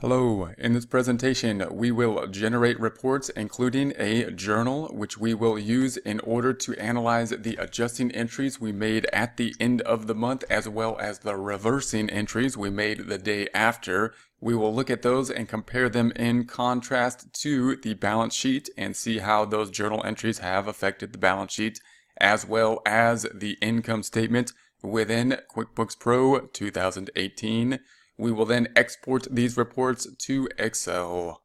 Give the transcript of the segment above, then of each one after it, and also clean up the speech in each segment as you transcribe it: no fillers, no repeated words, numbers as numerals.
Hello, in this presentation we will generate reports including a journal which we will use in order to analyze the adjusting entries we made at the end of the month as well as the reversing entries we made the day after. We will look at those and compare them in contrast to the balance sheet and see how those journal entries have affected the balance sheet as well as the income statement within QuickBooks Pro 2018. We will then export these reports to Excel.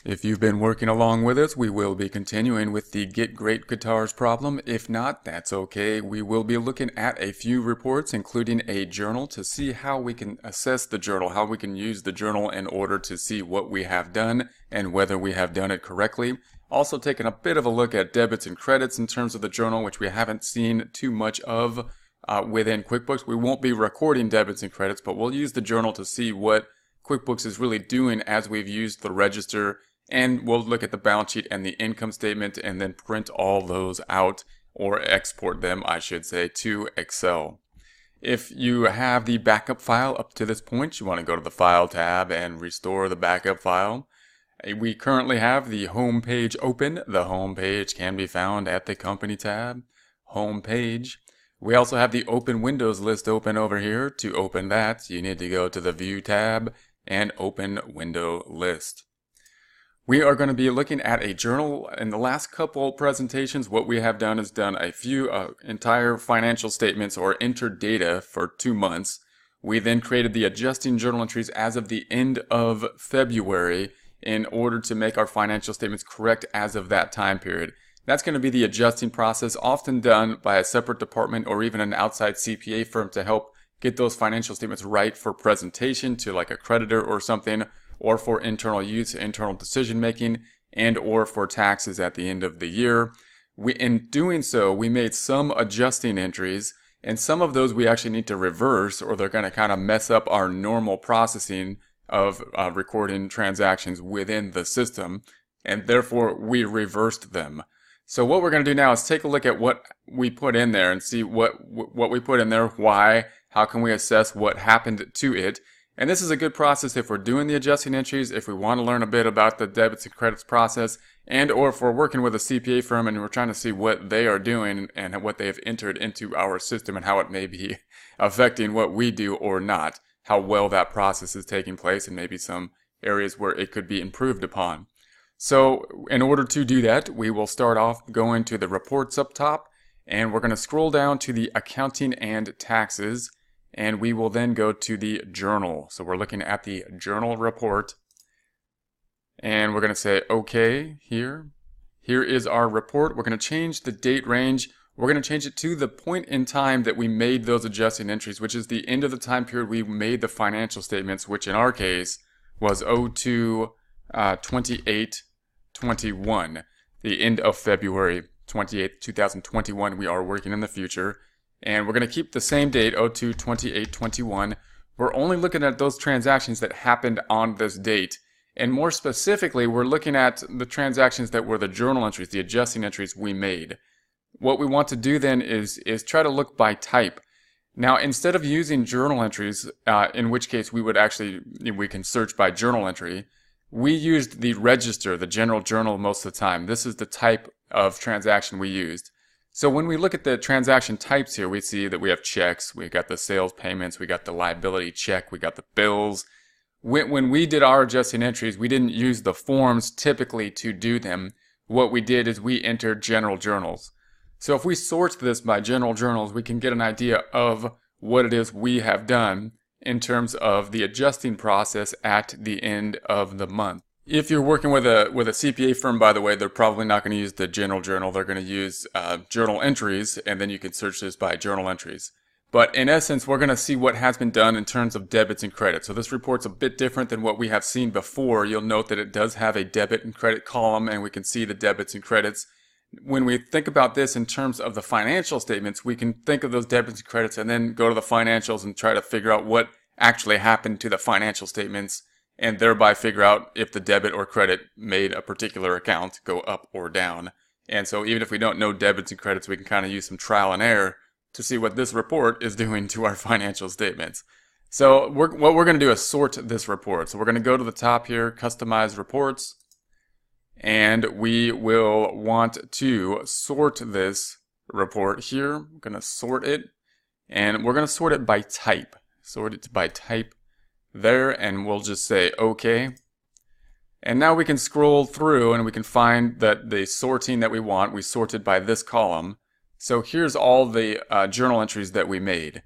If you've been working along with us, we will be continuing with the Get Great Guitars problem. If not, that's okay. We will be looking at a few reports, including a journal, to see how we can assess the journal, how we can use the journal in order to see what we have done and whether we have done it correctly. Also taking a bit of a look at debits and credits in terms of the journal, which we haven't seen too much of within QuickBooks. We won't be recording debits and credits, but we'll use the journal to see what QuickBooks is really doing as we've used the register, and we'll look at the balance sheet and the income statement and then print all those out, or export them, I should say, to Excel. If you have the backup file up to this point, you want to go to the File tab and restore the backup file. We currently have the home page open. The home page can be found at the Company tab, Home page. We also have the Open Windows list open over here. To open that, you need to go to the View tab and Open Window List. We are going to be looking at a journal. In the last couple presentations, what we have done is done a few entire financial statements or entered data for 2 months. We then created the adjusting journal entries as of the end of February in order to make our financial statements correct as of that time period. That's going to be the adjusting process, often done by a separate department or even an outside CPA firm to help get those financial statements right for presentation to like a creditor or something, or for internal use, internal decision making, and or for taxes at the end of the year. In doing so, we made some adjusting entries, and some of those we actually need to reverse, or they're going to kind of mess up our normal processing of recording transactions within the system, and therefore we reversed them. So what we're going to do now is take a look at what we put in there and see what we put in there, why, how can we assess what happened to it. And this is a good process if we're doing the adjusting entries, if we want to learn a bit about the debits and credits process, and or if we're working with a CPA firm and we're trying to see what they are doing and what they have entered into our system and how it may be affecting what we do or not, how well that process is taking place, and maybe some areas where it could be improved upon. So in order to do that, we will start off going to the reports up top, and we're going to scroll down to the accounting and taxes, and we will then go to the journal. So we're looking at the journal report, and we're going to say OK here. Here is our report. We're going to change the date range. We're going to change it to the point in time that we made those adjusting entries, which is the end of the time period we made the financial statements, which in our case was 02/28/21, the end of February 28th, 2021. We are working in the future, and we're going to keep the same date, 02/28/21. We're only looking at those transactions that happened on this date, and more specifically, we're looking at the transactions that were the journal entries, the adjusting entries we made. What we want to do then is try to look by type. Now, instead of using journal entries, in which case we can search by journal entry, we used the register, the general journal, most of the time. This is the type of transaction we used. So when we look at the transaction types here, we see that we have checks, we got the sales payments, we got the liability check, we got the bills. When we did our adjusting entries, we didn't use the forms typically to do them. What we did is we entered general journals. So if we sort this by general journals, we can get an idea of what it is we have done in terms of the adjusting process at the end of the month. If you're working with a CPA firm, by the way, they're probably not going to use the general journal. They're going to use journal entries, and then you can search this by journal entries. But in essence, we're going to see what has been done in terms of debits and credits. So this report's a bit different than what we have seen before. You'll note that it does have a debit and credit column, and we can see the debits and credits. When we think about this in terms of the financial statements, we can think of those debits and credits and then go to the financials and try to figure out what actually happened to the financial statements, and thereby figure out if the debit or credit made a particular account go up or down. And so even if we don't know debits and credits, we can kind of use some trial and error to see what this report is doing to our financial statements. So what we're going to do is sort this report. So we're going to go to the top here, customize reports, and we will want to sort this report here. I'm going to sort it, and we're going to sort it by type. Sort it by type there, and we'll just say OK. And now we can scroll through and we can find that the sorting that we want, we sorted by this column. So here's all the journal entries that we made.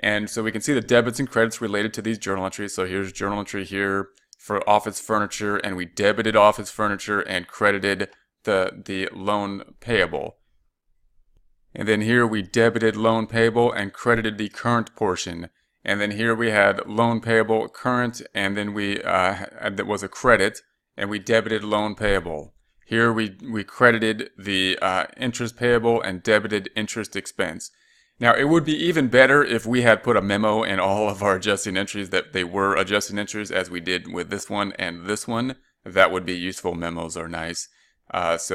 And so we can see the debits and credits related to these journal entries. So here's journal entry here for office furniture, and we debited office furniture and credited the loan payable. And then here we debited loan payable and credited the current portion. And then here we had loan payable current, and then that was a credit, and we debited loan payable. Here we credited the interest payable and debited interest expense. Now it would be even better if we had put a memo in all of our adjusting entries that they were adjusting entries, as we did with this one and this one. That would be useful. Memos are nice. It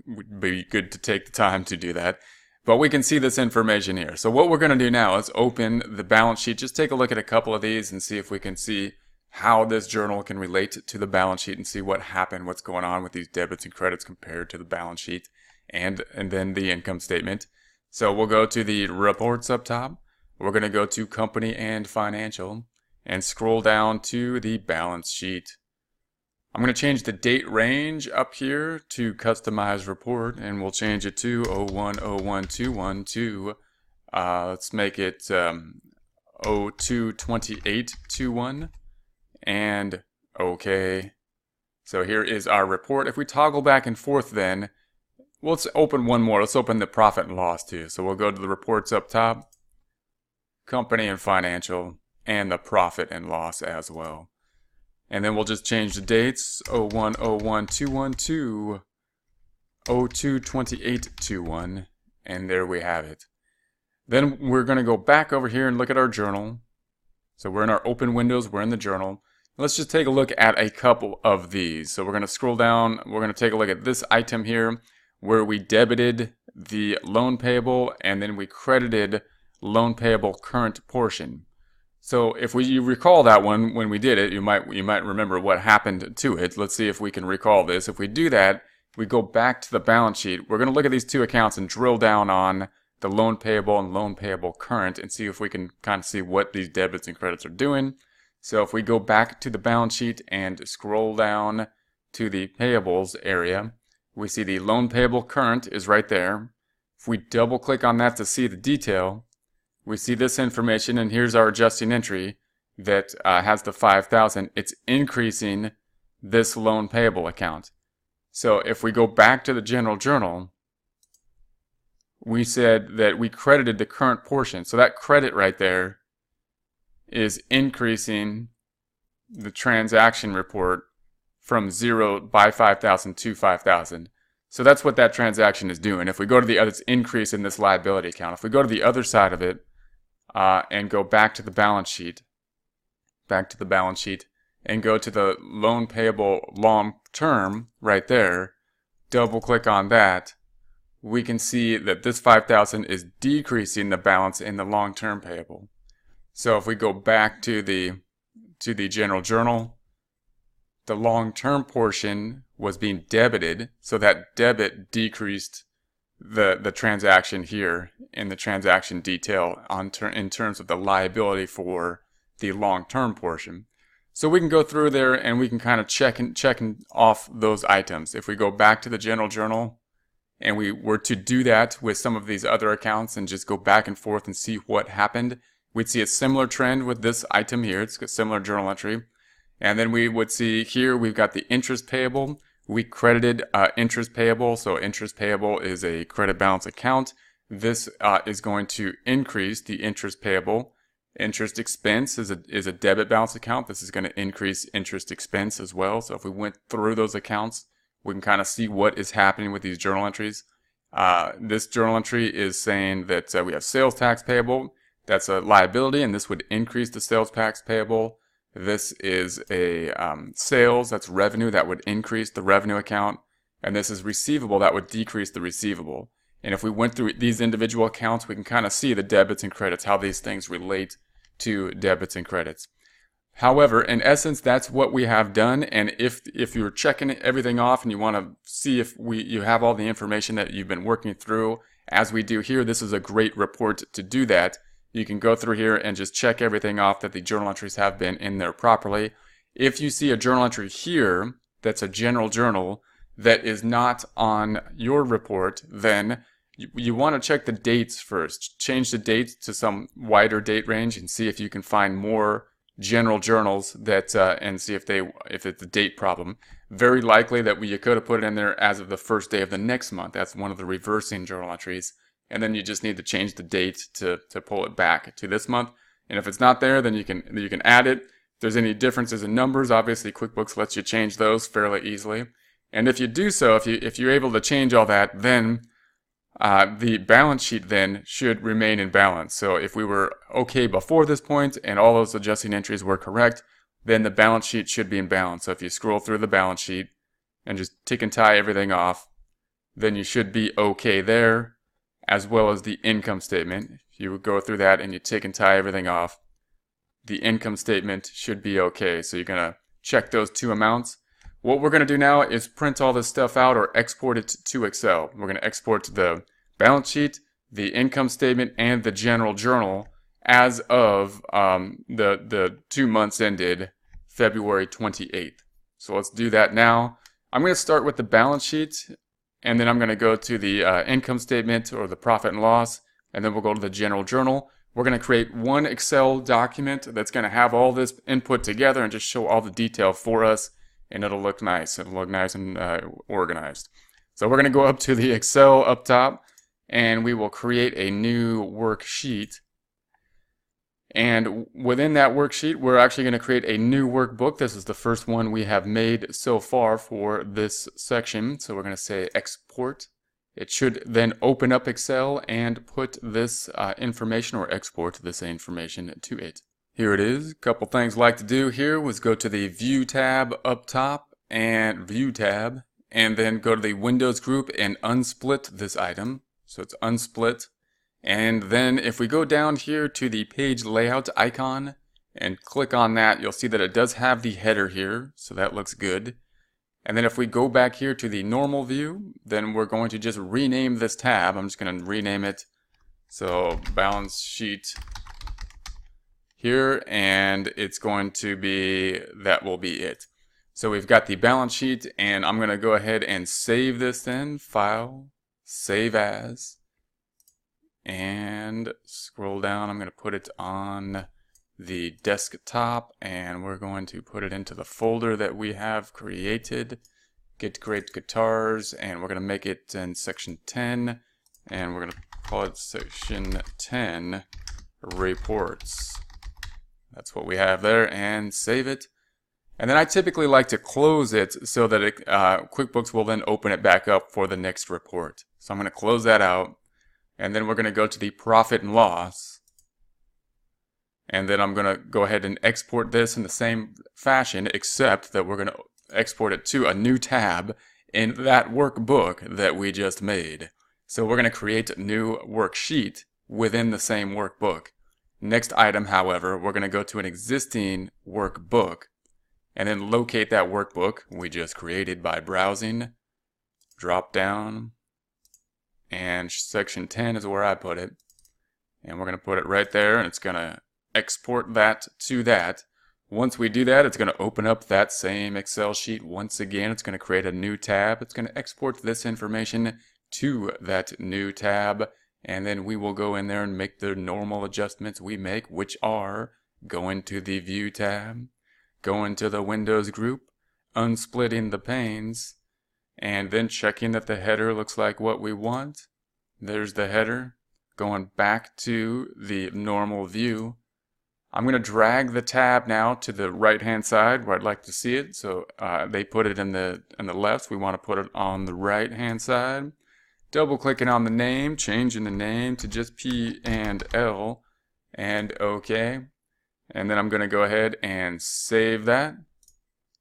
would be good to take the time to do that. But we can see this information here. So what we're going to do now is open the balance sheet. Just take a look at a couple of these and see if we can see how this journal can relate to the balance sheet and see what happened, what's going on with these debits and credits compared to the balance sheet and then the income statement. So we'll go to the reports up top. We're going to go to company and financial and scroll down to the balance sheet. I'm going to change the date range up here to customize report, and we'll change it to 01/01/21 to let's make it 02/28/21. And OK. So here is our report. If we toggle back and forth then, let's open one more. Let's open the profit and loss too. So we'll go to the reports up top, company and financial, and the profit and loss as well. And then we'll just change the dates, 01/01/21 to 02/28/21. And there we have it. Then we're going to go back over here and look at our journal. So we're in our open windows, we're in the journal. Let's just take a look at a couple of these. So we're going to scroll down, we're going to take a look at this item here where we debited the loan payable and then we credited loan payable current portion. So if you recall that one when we did it, you might remember what happened to it. Let's see if we can recall this. If we do that, we go back to the balance sheet. We're going to look at these two accounts and drill down on the loan payable and loan payable current and see if we can kind of see what these debits and credits are doing. So if we go back to the balance sheet and scroll down to the payables area, we see the loan payable current is right there. If we double click on that to see the detail, we see this information, and here's our adjusting entry that has the 5,000. It's increasing this loan payable account. So if we go back to the general journal, we said that we credited the current portion. So that credit right there is increasing the transaction report from 0 by 5,000 to 5,000. So that's what that transaction is doing. If we go to the other, it's increase in this liability account. If we go to the other side of it and go back to the balance sheet, and go to the loan payable long term right there, double click on that, we can see that this 5,000 is decreasing the balance in the long term payable. So if we go back to the general journal, the long term portion was being debited, so that debit decreased the transaction here in the transaction detail in terms of the liability for the long term portion. So we can go through there and we can kind of check off those items. If we go back to the general journal and we were to do that with some of these other accounts and just go back and forth and see what happened, we'd see a similar trend with this item here. It's a similar journal entry. And then we would see here we've got the interest payable. We credited interest payable. So interest payable is a credit balance account. This is going to increase the interest payable. Interest expense is a debit balance account. This is going to increase interest expense as well. So if we went through those accounts, we can kind of see what is happening with these journal entries. This journal entry is saying that we have sales tax payable. That's a liability, and this would increase the sales tax payable. This is a sales, that's revenue, that would increase the revenue account. And this is receivable, that would decrease the receivable. And if we went through these individual accounts, we can kind of see the debits and credits, how these things relate to debits and credits. However, in essence, that's what we have done. And if you're checking everything off and you want to see if you have all the information that you've been working through, as we do here, this is a great report to do that. You can go through here and just check everything off that the journal entries have been in there properly. If you see a journal entry here that's a general journal that is not on your report, then you want to check the dates first. Change the date to some wider date range and see if you can find more general journals that and see if it's a date problem. Very likely that you could have put it in there as of the first day of the next month. That's one of the reversing journal entries. And then you just need to change the date to pull it back to this month. And if it's not there, then you can add it. If there's any differences in numbers, obviously QuickBooks lets you change those fairly easily. And if you do so, if you're able to change all that, then the balance sheet then should remain in balance. So if we were okay before this point and all those adjusting entries were correct, then the balance sheet should be in balance. So if you scroll through the balance sheet and just tick and tie everything off, then you should be okay there, as well as the income statement. If you would go through that and you tick and tie everything off, the income statement should be okay. So you're going to check those two amounts. What we're going to do now is print all this stuff out or export it to Excel. We're going to export the balance sheet, the income statement, and the general journal as of the 2 months ended February 28th. So let's do that now. I'm going to start with the balance sheet, and then I'm going to go to the income statement or the profit and loss, and then we'll go to the general journal. We're going to create one Excel document that's going to have all this input together and just show all the detail for us. And it'll look nice. It'll look nice and organized. So we're going to go up to the Excel up top, and we will create a new worksheet. And within that worksheet, we're actually going to create a new workbook. This is the first one we have made so far for this section. So we're going to say export. It should then open up Excel and put this information or export this information to it. Here it is. A couple things I like to do here was go to the View tab up top and View tab, and then go to the Windows group and unsplit this item. So it's unsplit. And then if we go down here to the page layout icon and click on that, you'll see that it does have the header here. So that looks good. And then if we go back here to the normal view, then we're going to just rename this tab. I'm just going to rename it. So balance sheet here, and it's going to be, that will be it. So we've got the balance sheet, and I'm going to go ahead and save this then. File, save as, and scroll down. I'm going to put it on the desktop, and we're going to put it into the folder that we have created, Get Great Guitars, and we're going to make it in section 10, and we're going to call it section 10 Reports. That's what we have there, and save it. And then I typically like to close it so that QuickBooks will then open it back up for the next report. So I'm going to close that out, and then we're going to go to the profit and loss. And then I'm going to go ahead and export this in the same fashion, except that we're going to export it to a new tab in that workbook that we just made. So we're going to create a new worksheet within the same workbook. Next item, however, we're going to go to an existing workbook and then locate that workbook we just created by browsing, drop down, and section 10 is where I put it. And we're going to put it right there, and it's going to export that to that. Once we do that, it's going to open up that same Excel sheet once again. It's going to create a new tab. It's going to export this information to that new tab. And then we will go in there and make the normal adjustments we make, which are go into the View tab, go into the Windows group, unsplitting the panes, and then checking that the header looks like what we want. There's the header. Going back to the normal view. I'm going to drag the tab now to the right-hand side where I'd like to see it. So they put it in the left. We want to put it on the right-hand side. Double-clicking on the name, changing the name to just P and L, and OK. And then I'm going to go ahead and save that.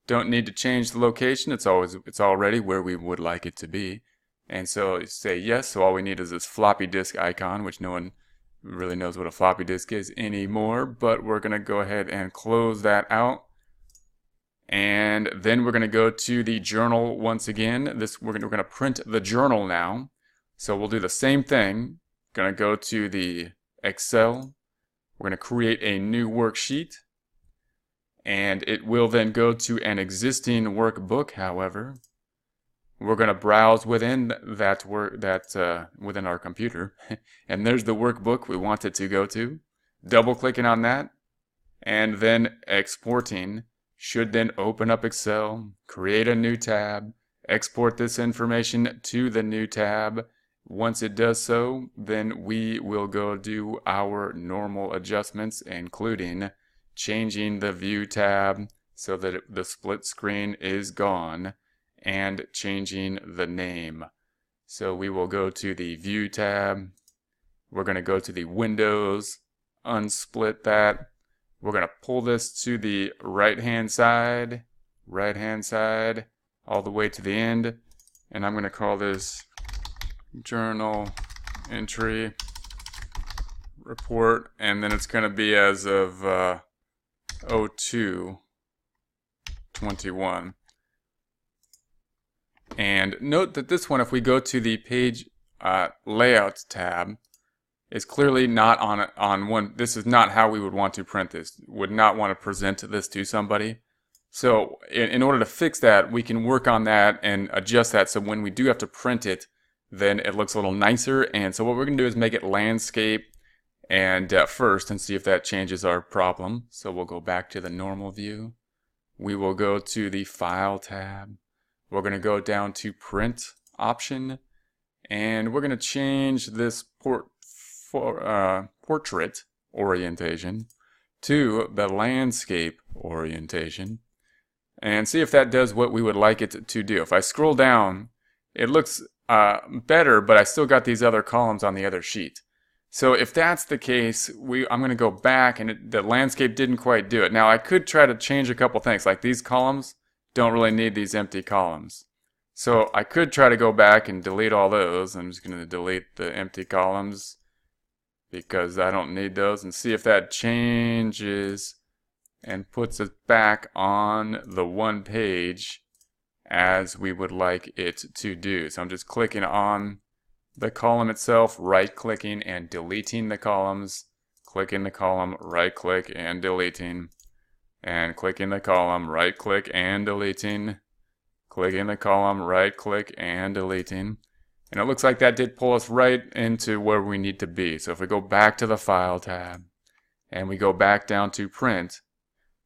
Don't need to change the location. It's already where we would like it to be. And so say yes. So all we need is this floppy disk icon, which no one really knows what a floppy disk is anymore, but we're going to go ahead and close that out. And then we're going to go to the journal once again. We're going to print the journal now. So we'll do the same thing. Going to go to the Excel. We're going to create a new worksheet. And it will then go to an existing workbook, however. We're going to browse within within our computer. And there's the workbook we want it to go to. Double clicking on that. And then exporting. Should then open up Excel, create a new tab, export this information to the new tab. Once it does so, then we will go do our normal adjustments, including changing the View tab so that the split screen is gone, and changing the name. So we will go to the View tab. We're going to go to the Windows, unsplit that. We're going to pull this to the right-hand side, all the way to the end. And I'm going to call this Journal Entry Report. And then it's going to be as of 02/21. And note that this one, if we go to the Page Layout tab, is clearly not on one. This is not how we would want to print this. Would not want to present this to somebody. So in order to fix that, we can work on that and adjust that so when we do have to print it, then it looks a little nicer. And so what we're going to do is make it landscape and first, and see if that changes our problem. So we'll go back to the normal view. We will go to the File tab. We're going to go down to Print option, and we're going to change this portrait orientation to the landscape orientation, and see if that does what we would like it to do. If I scroll down, it looks better, but I still got these other columns on the other sheet. So if that's the case, I'm going to go back, and the landscape didn't quite do it. Now I could try to change a couple things, like these columns don't really need these empty columns. So I could try to go back and delete all those. I'm just going to delete the empty columns because I don't need those, and see if that changes and puts it back on the one page as we would like it to do. So I'm just clicking on the column itself, right-clicking and deleting the columns, clicking the column, right-click and deleting, and clicking the column, right-click and deleting, clicking the column, right-click and deleting. And it looks like that did pull us right into where we need to be. So if we go back to the File tab and we go back down to Print,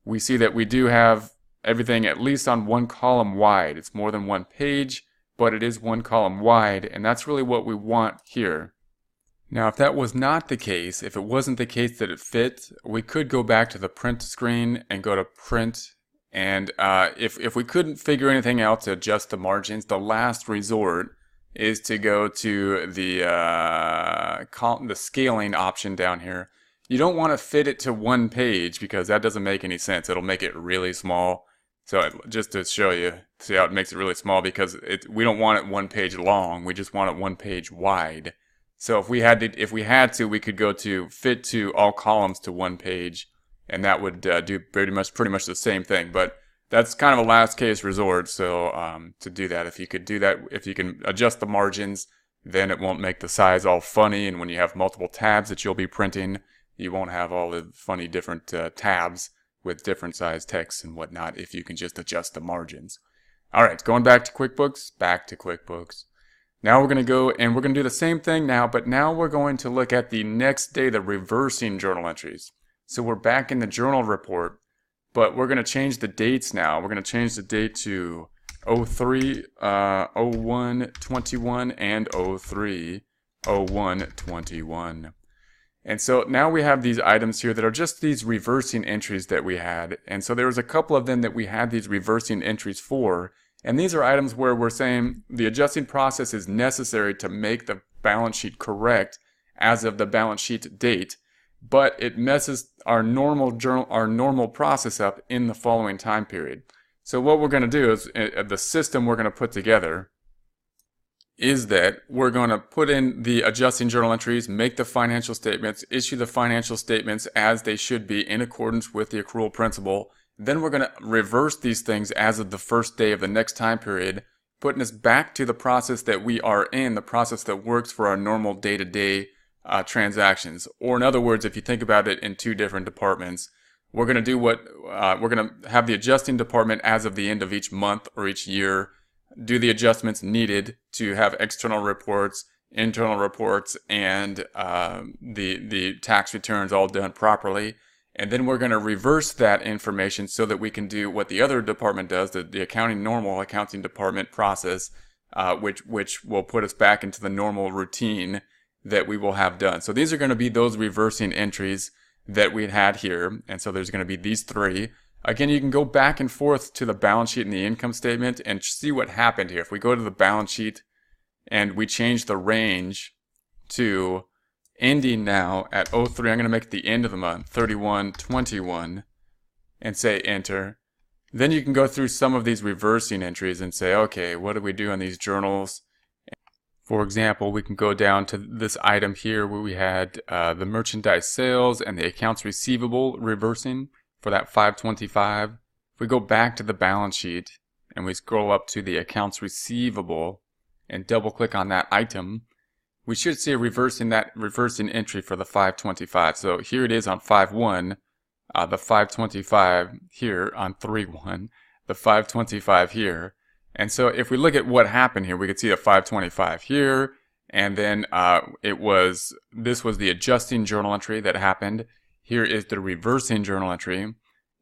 we see that we do have everything at least on one column wide. It's more than one page, but it is one column wide, and that's really what we want here. Now if that was not the case, if it wasn't the case that it fit, we could go back to the Print screen and go to Print. And if we couldn't figure anything out to adjust the margins, the last resort is to go to the scaling option down here. You don't want to fit it to one page because that doesn't make any sense. It'll make it really small. So just to show you, see how it makes it really small, because we don't want it one page long. We just want it one page wide. So if we had to, we could go to fit to all columns to one page, and that would do pretty much the same thing. But that's kind of a last case resort. So to do that, if you could do that, if you can adjust the margins, then it won't make the size all funny. And when you have multiple tabs that you'll be printing, you won't have all the funny different tabs with different size text and whatnot if you can just adjust the margins. All right, going back to QuickBooks. Now we're going to go and we're going to do the same thing now, but now we're going to look at the next day, the reversing journal entries. So we're back in the journal report, but we're going to change the dates now. We're going to change the date to 03/01/21 and 03/01/21. And so now we have these items here that are just these reversing entries that we had. And so there was a couple of them that we had these reversing entries for. And these are items where we're saying the adjusting process is necessary to make the balance sheet correct as of the balance sheet date, but it messes our normal process up in the following time period. So what we're going to do is the system we're going to put together is that we're going to put in the adjusting journal entries, make the financial statements, issue the financial statements as they should be in accordance with the accrual principle. Then we're going to reverse these things as of the first day of the next time period, putting us back to the process that we are in, the process that works for our normal day-to-day transactions. Or in other words, if you think about it in two different departments, we're going to do we're going to have the adjusting department as of the end of each month or each year do the adjustments needed to have external reports, internal reports, and the tax returns all done properly. And then we're going to reverse that information so that we can do what the other department does, the normal accounting department process, which will put us back into the normal routine that we will have done. So these are going to be those reversing entries that we had here. And so there's going to be these three. Again, you can go back and forth to the balance sheet and the income statement and see what happened here. If we go to the balance sheet and we change the range to ending now at 03, I'm going to make it the end of the month, 31/21, and say enter. Then you can go through some of these reversing entries and say, okay, what do we do on these journals? For example, we can go down to this item here where we had the merchandise sales and the accounts receivable reversing for that 525. If we go back to the balance sheet and we scroll up to the accounts receivable and double click on that item, we should see a reversing entry for the 525. So here it is on 5/1, the 525 here on 3/1, the 525 here. And so if we look at what happened here, we could see the 525 here, and then this was the adjusting journal entry that happened. Here is the reversing journal entry,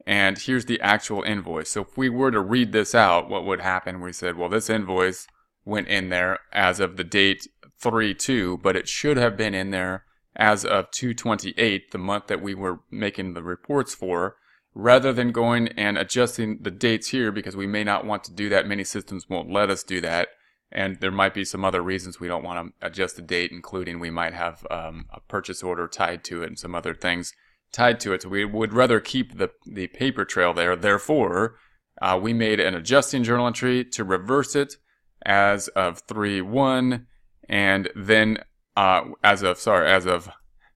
and here's the actual invoice. So if we were to read this out, what would happen? We said, well, this invoice went in there as of the date 3/2, but it should have been in there as of 2/28, the month that we were making the reports for, rather than going and adjusting the dates here, because we may not want to do that. Many systems won't let us do that. And there might be some other reasons we don't want to adjust the date, including we might have a purchase order tied to it and some other things tied to it. So we would rather keep the paper trail there. Therefore, we made an adjusting journal entry to reverse it as of 3/1, and then as of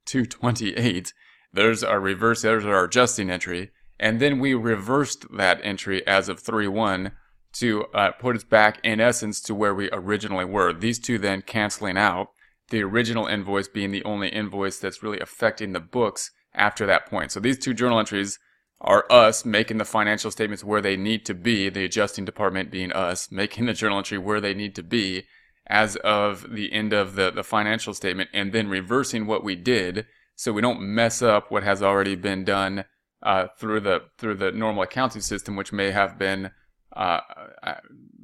2/28, there's our adjusting entry, and then we reversed that entry as of 3/1 to put us back in essence to where we originally were. These two then canceling out, the original invoice being the only invoice that's really affecting the books after that point. So these two journal entries are us making the financial statements where they need to be, the adjusting department being us, making the journal entry where they need to be as of the end of the financial statement, and then reversing what we did so we don't mess up what has already been done through the normal accounting system, which may have been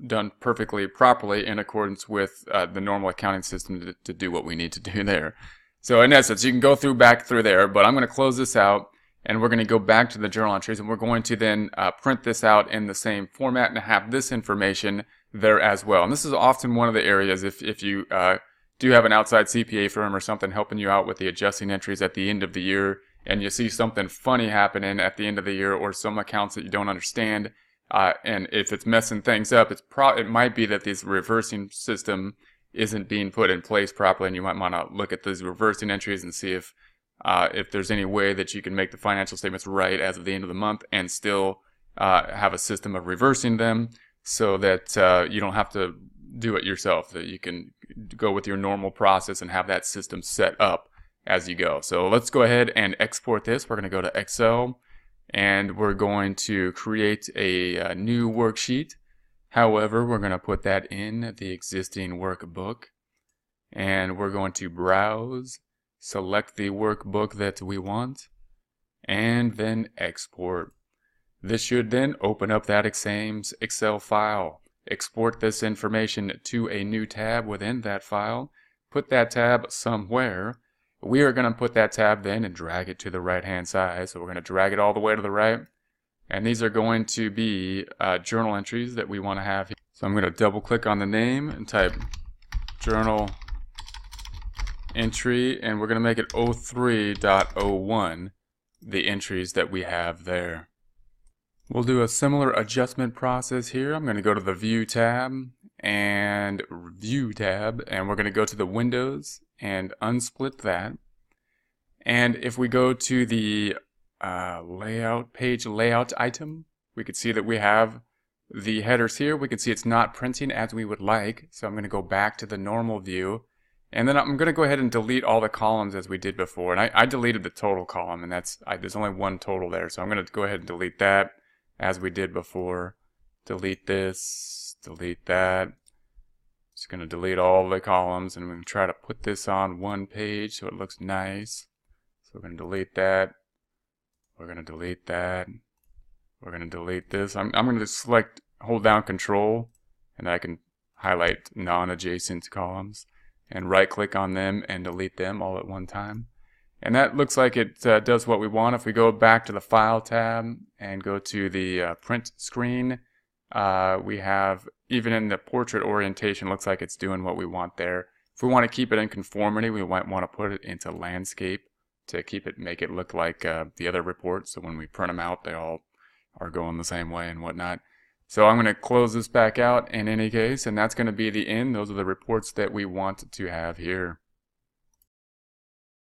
done perfectly properly in accordance with the normal accounting system to do what we need to do there. So in essence, you can go back through there, but I'm going to close this out, and we're going to go back to the journal entries, and we're going to then print this out in the same format and have this information there as well. And this is often one of the areas, if you do have an outside CPA firm or something helping you out with the adjusting entries at the end of the year, and you see something funny happening at the end of the year, or some accounts that you don't understand, and if it's messing things up, it might be that this reversing system isn't being put in place properly, and you might want to look at these reversing entries and see if there's any way that you can make the financial statements right as of the end of the month and still have a system of reversing them so that you don't have to do it yourself, that you can go with your normal process and have that system set up as you go. So let's go ahead and export this. We're going to go to Excel, and we're going to create a new worksheet. However, we're going to put that in the existing workbook, and we're going to browse, select the workbook that we want, and then export. This should then open up that same Excel file. Export this information to a new tab within that file. Put that tab somewhere. We are going to put that tab then and drag it to the right hand side. So we're going to drag it all the way to the right. And these are going to be journal entries that we want to have here. So I'm going to double click on the name and type journal entry, and we're going to make it 03.01, the entries that we have there. We'll do a similar adjustment process here. I'm going to go to the View tab, and View tab, and we're going to go to the Windows and unsplit that. And if we go to the page layout item, we can see that we have the headers here. We can see it's not printing as we would like, so I'm going to go back to the normal view, and then I'm going to go ahead and delete all the columns as we did before. And I deleted the total column, and there's only one total there, so I'm going to go ahead and delete that as we did before. Delete this, delete that. Just going to delete all the columns, and we're going to try to put this on one page so it looks nice. So we're going to delete that. We're going to delete that. We're going to delete this. I'm going to select, hold down Control, and I can highlight non-adjacent columns and right click on them and delete them all at one time. And that looks like it does what we want. If we go back to the File tab and go to the print screen, we have, even in the portrait orientation, looks like it's doing what we want there. If we want to keep it in conformity, we might want to put it into landscape to make it look like the other reports, so when we print them out they all are going the same way and whatnot. So I'm going to close this back out in any case, and that's going to be the end. Those are the reports that we want to have here.